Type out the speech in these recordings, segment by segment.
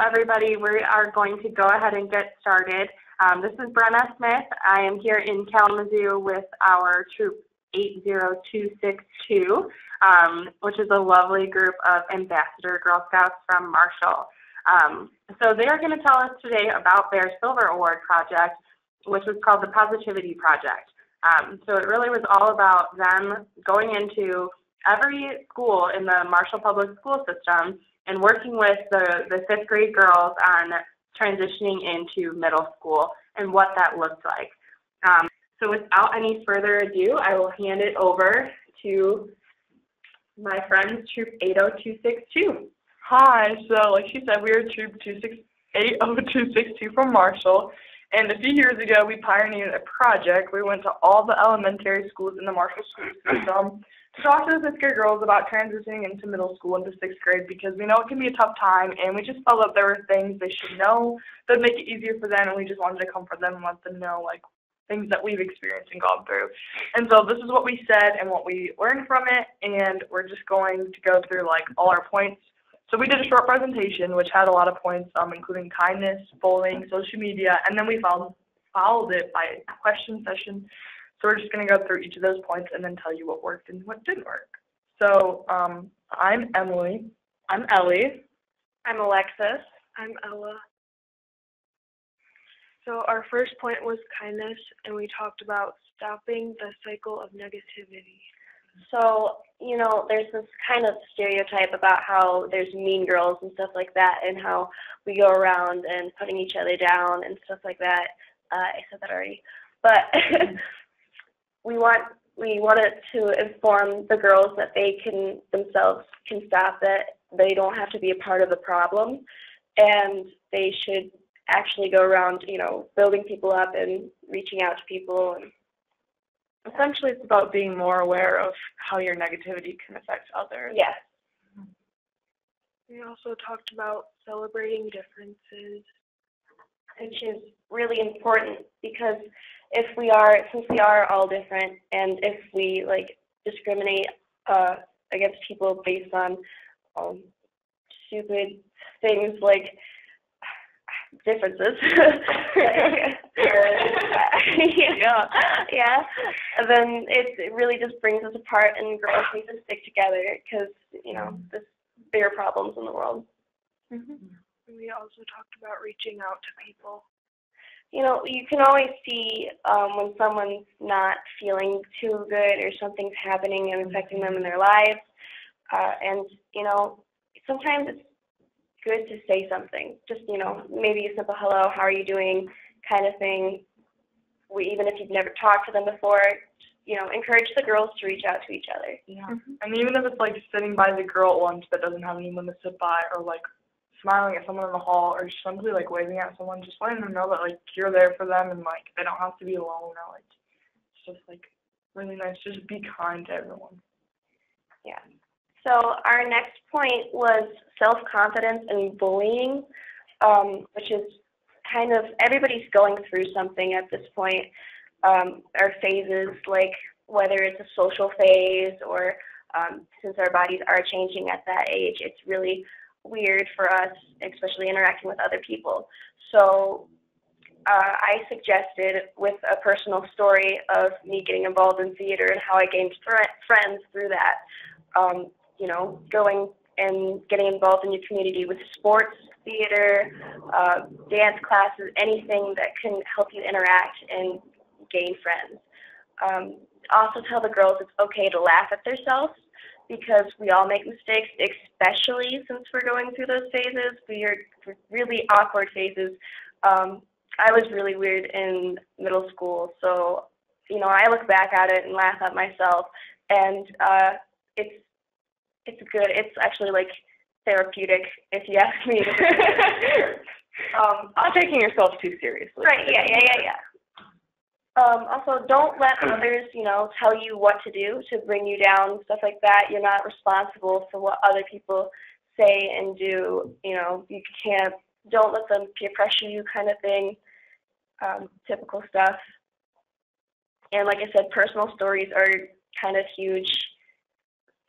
Everybody, we are going to go ahead and get started. This is Brenna Smith. I am here in Kalamazoo with our troop 80262, which is a lovely group of ambassador Girl Scouts from Marshall. So they are going to tell us today about their Silver Award project, which was called the Positivity Project. So it really was all about them going into every school in the Marshall Public School system and working with the fifth grade girls on transitioning into middle school and what that looked like. So without any further ado, I will hand it over to my friends, Troop 80262. Hi, so like she said, we are Troop 80262 from Marshall, and a few years ago we pioneered a project. We went to all the elementary schools in the Marshall school system to talk to the fifth grade girls about transitioning into middle school into sixth grade, because we know it can be a tough time, and we just felt that there were things they should know that would make it easier for them, and we just wanted to comfort them and let them know like things that we've experienced and gone through. And so this is what we said and what we learned from it, and we're just going to go through like all our points. So we did a short presentation which had a lot of points, including kindness, bullying, social media, and then we followed it by a question session. So we're just going to go through each of those points and then tell you what worked and what didn't work. So I'm Emily. I'm Ellie. I'm Alexis. I'm Ella. So our first point was kindness, and we talked about stopping the cycle of negativity. So, you know, there's this kind of stereotype about how there's mean girls and stuff like that, and how we go around and putting each other down and stuff like that. I said that already. But we wanted to inform the girls that they themselves can stop it. They don't have to be a part of the problem, and they should actually go around, you know, building people up and reaching out to people. And essentially, it's about being more aware of how your negativity can affect others. Yes. We also talked about celebrating differences, which is really important, because since we are all different, and if we like discriminate against people based on stupid things like differences, and then it really just brings us apart, and girls need to stick together, because you know there's bigger problems in the world. We also talked about reaching out to people. You know, you can always see when someone's not feeling too good or something's happening and affecting them in their lives. And, you know, sometimes it's good to say something. Just, you know, maybe a simple hello, how are you doing kind of thing. Even if you've never talked to them before, you know, encourage the girls to reach out to each other. Yeah. And even if it's like sitting by the girl at lunch that doesn't have anyone to sit by, or like smiling at someone in the hall, or just simply like waving at someone, just letting them know that like you're there for them, and like they don't have to be alone, or like it's just like really nice. Just be kind to everyone. Yeah. So our next point was self-confidence and bullying, which is kind of everybody's going through something at this point, or phases, like whether it's a social phase or since our bodies are changing at that age, it's really weird for us, especially interacting with other people. So I suggested, with a personal story of me getting involved in theater and how I gained friends through that, you know, going and getting involved in your community with sports, theater, dance classes, anything that can help you interact and gain friends. Also tell the girls it's okay to laugh at themselves, because we all make mistakes, especially since we're going through those phases. We are really awkward phases. I was really weird in middle school, so, you know, I look back at it and laugh at myself, and it's good. It's actually like therapeutic, if you ask me. Not taking yourself too seriously. Right, yeah. Also, don't let others, you know, tell you what to do to bring you down, stuff like that. You're not responsible for what other people say and do. You know, don't let them peer pressure you, kind of thing. Typical stuff. And like I said, personal stories are kind of huge.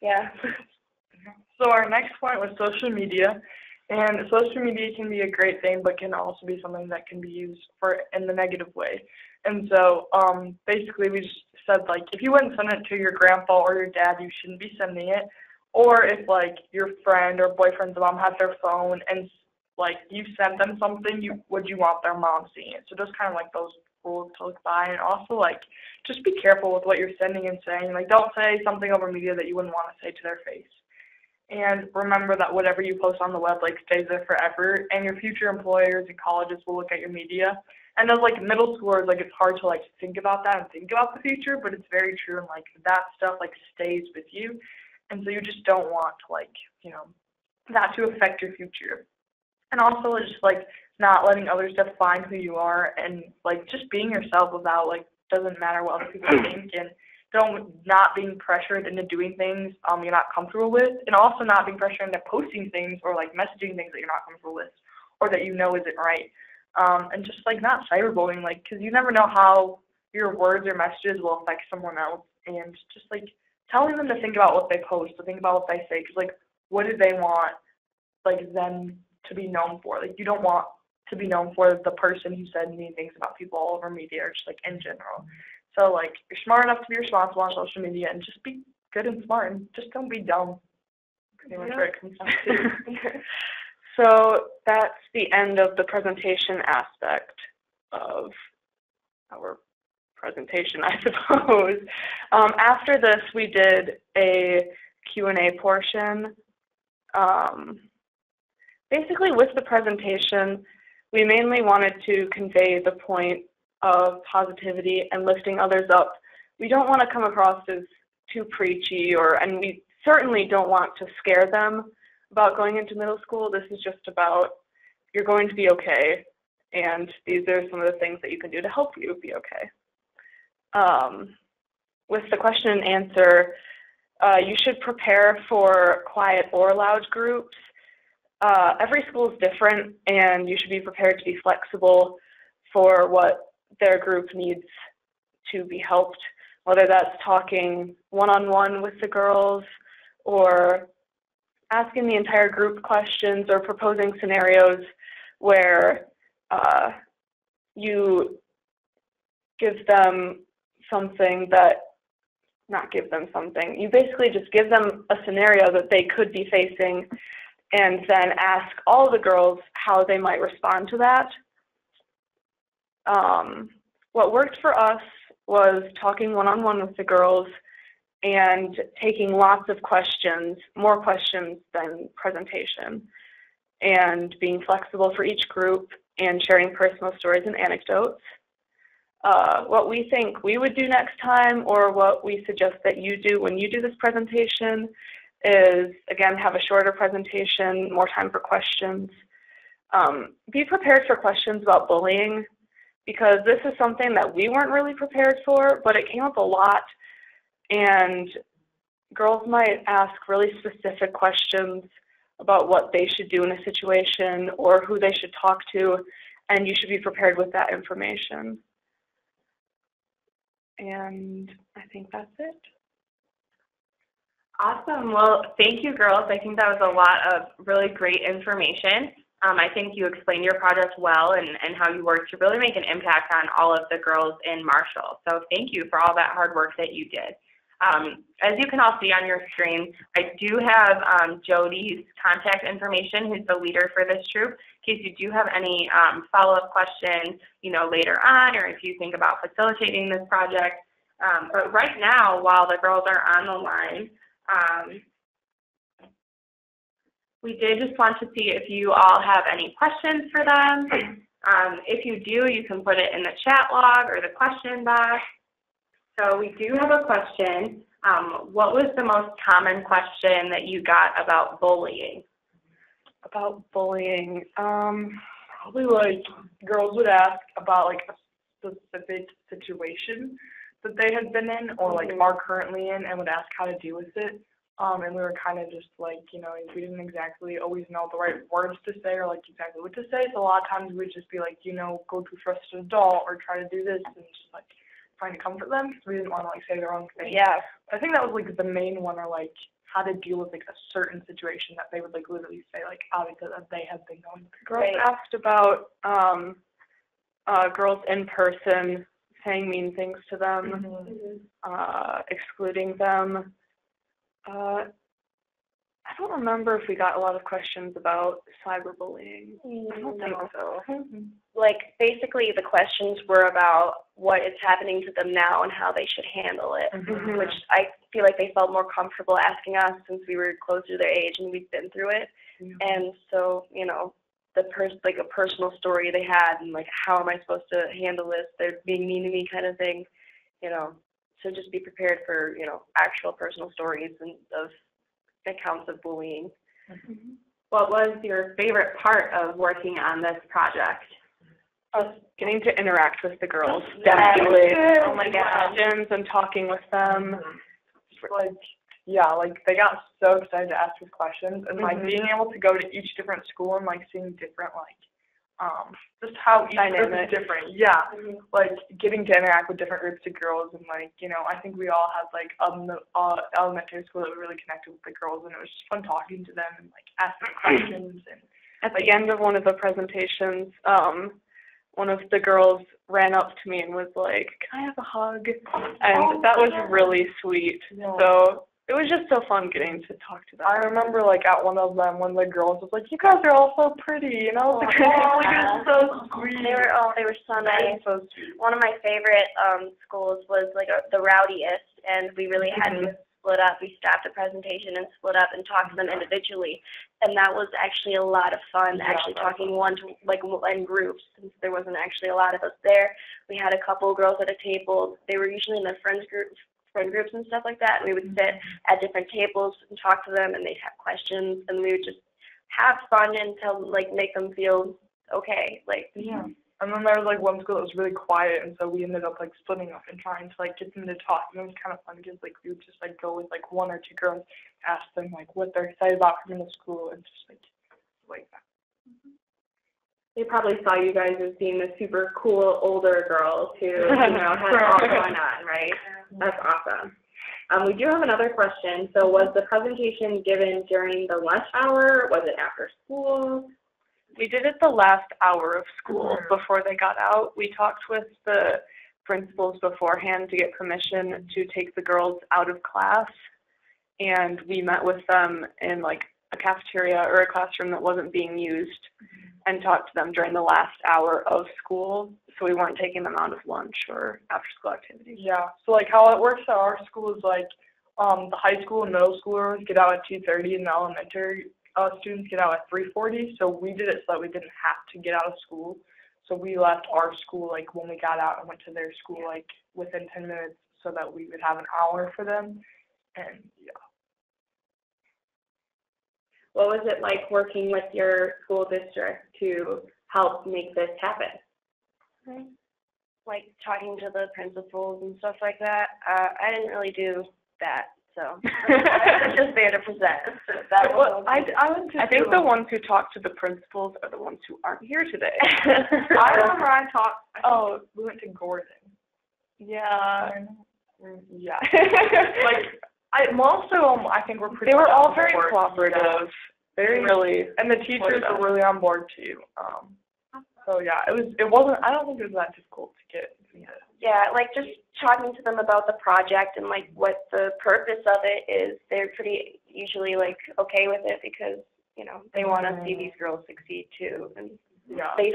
Yeah. So our next point was social media. And social media can be a great thing, but can also be something that can be used in the negative way. And so basically we just said, like, if you wouldn't send it to your grandpa or your dad, you shouldn't be sending it. Or if, like, your friend or boyfriend's mom had their phone and, like, you sent them something, would you want their mom seeing it? So just kind of, like, those rules to look by. And also, like, just be careful with what you're sending and saying. Like, don't say something over media that you wouldn't want to say to their face. And remember that whatever you post on the web, like, stays there forever, and your future employers and colleges will look at your media. And as, like, middle schoolers, like, it's hard to, like, think about that and think about the future, but it's very true, and, like, that stuff, like, stays with you. And so you just don't want, like, you know, that to affect your future. And also just, like, not letting others define who you are, and, like, just being yourself without, like, doesn't matter what other people think, and not being pressured into doing things you're not comfortable with, and also not being pressured into posting things or, like, messaging things that you're not comfortable with or that you know isn't right. And just, like, not cyberbullying, like, because you never know how your words or messages will affect someone else, and just, like, telling them to think about what they post, to think about what they say, because, like, what do they want, like, them to be known for? Like, you don't want to be known for the person who said mean things about people all over media, or just, like, in general. So, like, you're smart enough to be responsible on social media, and just be good and smart, and just don't be dumb. Pretty much what it comes down to. So that's the end of the presentation aspect of our presentation, I suppose. After this, we did a Q&A portion. Basically, with the presentation, we mainly wanted to convey the point of positivity and lifting others up. We don't want to come across as too preachy, and we certainly don't want to scare them about going into middle school. This is just about, you're going to be okay, and these are some of the things that you can do to help you be okay. With the question and answer, you should prepare for quiet or loud groups. Every school is different, and you should be prepared to be flexible for what their group needs to be helped, whether that's talking one-on-one with the girls or asking the entire group questions or proposing scenarios where you give them something that, not give them something, you basically just give them a scenario that they could be facing and then ask all the girls how they might respond to that. What worked for us was talking one-on-one with the girls and taking lots of questions, more questions than presentation, and being flexible for each group and sharing personal stories and anecdotes. What we think we would do next time, or what we suggest that you do when you do this presentation, is, again, have a shorter presentation, more time for questions. Be prepared for questions about bullying, because this is something that we weren't really prepared for, but it came up a lot, and girls might ask really specific questions about what they should do in a situation or who they should talk to, and you should be prepared with that information. And I think that's it. Awesome. Well, thank you, girls. I think that was a lot of really great information. I think you explained your project well and how you worked to really make an impact on all of the girls in Marshall. So thank you for all that hard work that you did. As you can all see on your screen, I do have Jodie's contact information, who's the leader for this troop, in case you do have any follow-up questions, later on, or if you think about facilitating this project. But right now, while the girls are on the line, we did just want to see if you all have any questions for them. If you do, you can put it in the chat log or the question box. So we do have a question. What was the most common question that you got about bullying? About bullying, probably, like, girls would ask about, like, a specific situation that they had been in or, like, are currently in, and would ask how to deal with it. And we were kind of just like, we didn't exactly always know the right words to say or, like, exactly what to say. So a lot of times we'd just be like, go to trusted adult or try to do this, and just, like, trying to comfort them because we didn't want to like say the wrong thing. Yeah. I think that was like the main one, or like how to deal with like a certain situation that they would like literally say like obviously that they have been going through. Girls asked about girls in person saying mean things to them, excluding them. I don't remember if we got a lot of questions about cyberbullying. I don't think so. Like, basically, the questions were about what is happening to them now and how they should handle it, which I feel like they felt more comfortable asking us since we were closer to their age and we've been through it. And so, you know, like a personal story they had and, like, how am I supposed to handle this? They're being mean to me kind of thing, you know. So just be prepared for, you know, actual personal stories and of accounts of bullying. What was your favorite part of working on this project? Getting to interact with the girls, definitely. Oh my God. Questions and talking with them. Like, yeah, like they got so excited to ask us questions, and like being able to go to each different school and like seeing different like just how each group is different. Yeah, like getting to interact with different groups of girls, and like, you know, I think we all had like elementary school that we really connected with the girls, and it was just fun talking to them and like asking questions. And at the end of one of the presentations, one of the girls ran up to me and was like, "Can I have a hug?" And that was really sweet. Yeah. So it was just so fun getting to talk to them. I remember like at one of them, one of the girls was like, "You guys are all so pretty," and I was like, "Oh, like it's so sweet." They were so nice. So sweet. One of my favorite schools was like the rowdiest, and we really had to split up. We stopped the presentation and split up and talked to them individually, and that was actually a lot of fun. Actually talking in groups, since there wasn't actually a lot of us there. We had a couple girls at a table. They were usually in their friend groups and stuff like that, and we would sit at different tables and talk to them, and they'd have questions, and we would just have fun and make them feel okay. And then there was like one school that was really quiet, and so we ended up like splitting up and trying to like get them to talk, and it was kind of fun because like we would just like go with like one or two girls, ask them like what they're excited about coming to school, and just like that. They probably saw you guys as being the super cool older girls who, you know, had it all going on, right? That's awesome. We do have another question. So was the presentation given during the lunch hour? Was it after school? We did it the last hour of school before they got out. We talked with the principals beforehand to get permission to take the girls out of class, and we met with them in like a cafeteria or a classroom that wasn't being used and talked to them during the last hour of school, so we weren't taking them out of lunch or after school activities. Yeah, so like how it works at our school is like the high school and middle schoolers get out at 2:30 and the elementary students get out at 3:40, so we did it so that we didn't have to get out of school. So we left our school like when we got out and went to their school like within 10 minutes so that we would have an hour for them. And yeah. What was it like working with your school district to help make this happen? Like talking to the principals and stuff like that. I didn't really do that, so I was just there to present. So that was I think the ones who talk to the principals are the ones who aren't here today. I remember I talked. We went to Gordon. Yeah. Yeah. Most of them, I think, were pretty. They were all very cooperative. Very really. And the teachers were really on board too. So yeah, it wasn't. I don't think it was that difficult to get. Yeah, like just talking to them about the project and like what the purpose of it is. They're pretty usually like okay with it because, you know, they want to see these girls succeed too, and they've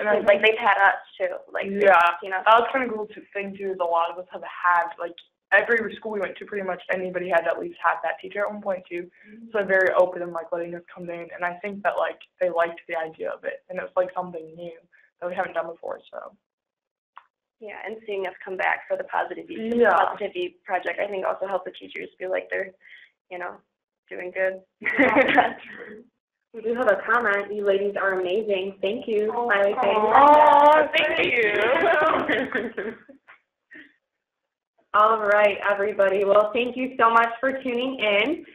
had us too. You know, that was kind of cool thing too. Is a lot of us have had like. Every school we went to, pretty much anybody had at least had that teacher at one point too. So they're very open and like letting us come in, and I think that like they liked the idea of it, and it was like something new that we haven't done before. So yeah, and seeing us come back for the positivity project, I think also helped the teachers feel like they're, you know, doing good. We do have a comment. You ladies are amazing. Thank you. Thank you. All right, everybody. Well, thank you so much for tuning in.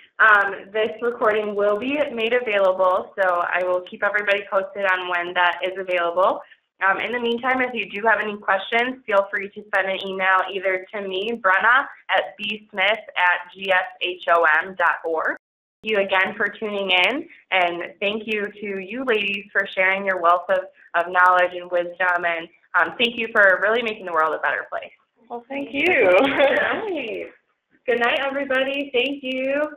This recording will be made available, so I will keep everybody posted on when that is available. In the meantime, if you do have any questions, feel free to send an email either to me, Brenna, at bsmith@gshom.org. Thank you again for tuning in, and thank you to you ladies for sharing your wealth of knowledge and wisdom, and thank you for really making the world a better place. Well, thank you. Good night, everybody. Thank you.